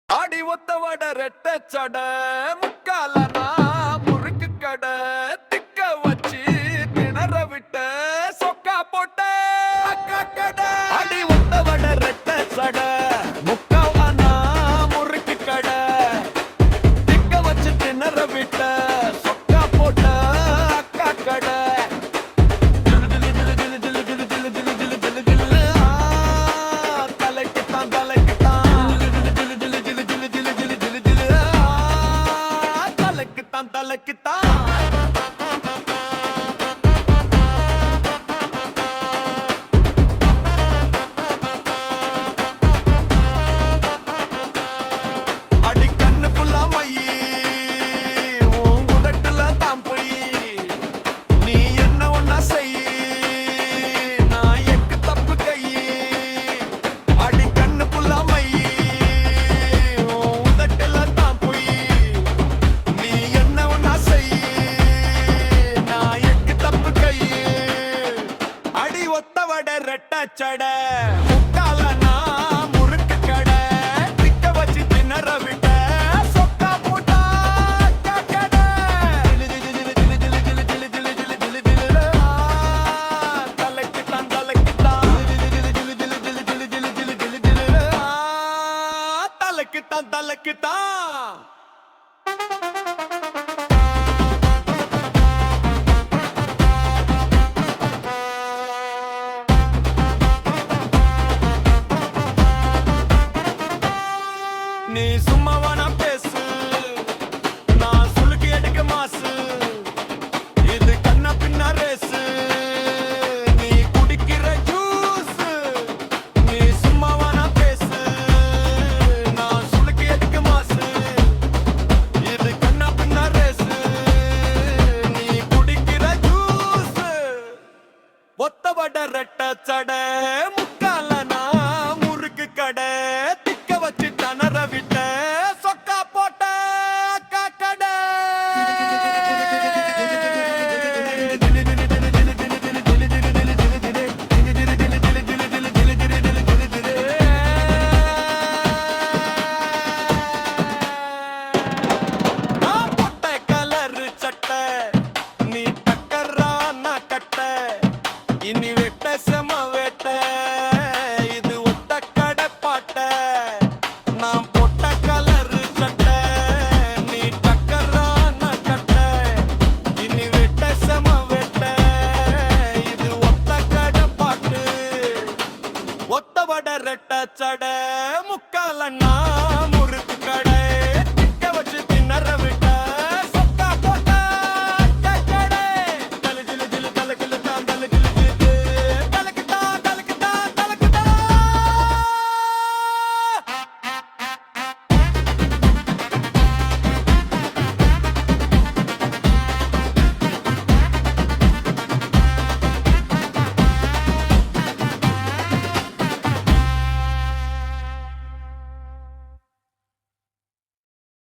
ஆடி ஒத்த வட ரெட்ட சட முக்காலனா முறுக்கு கடை திக்க வச்சு திணற விட்ட சொக்கா போட்ட அக்கா கடை ஆடி ஒத்த வட ரெட்ட சட முக்காலனா முறுக்கு கடை திக்க வச்சு திணற விட்ட சொக்கா போட்ட அக்கா கடை ரெட்டச்சட முக்காலனா முறுக்கு கடை திக்க வச்சு திணற விட்ட சொக்கா போட்டா கடை தலைக்குத்தான் தலைக்குத்தான் தலைக்குத்தான் நீ சும்மாவானா பேசு நான் சுளுக்கு எடுக்க மாசு இது கண்ணா பின்னா ரேசு நீ குடிக்கிற ஜூஸ் நீ சும்மாவானா பேசு நான் சுளுக்கு எடுக்க மாசு இது கண்ணா பின்னா ரேசு நீ குடிக்கிற ஜூஸ் ஒத்த வட ரெட்ட சட முக்காலனா முறுக்கு கடை திக்க வச்சு தணற விட்ட சொக்கா போட்ட கடை பொட்டை கலர் சட்டை நீ டக்கரான கட்ட இனி வெட்ட செம வெட்ட இது ஒத்த கடை பாட்ட நான் பொட்ட கலர் சட்டை நீ டக்கரான கட்ட இனி வெட்ட செம வெட்ட இது ஒத்த கடை பாட்டு ஒத்த வட ரெட்ட சட முக்காலன்னா முறுக்கு கடை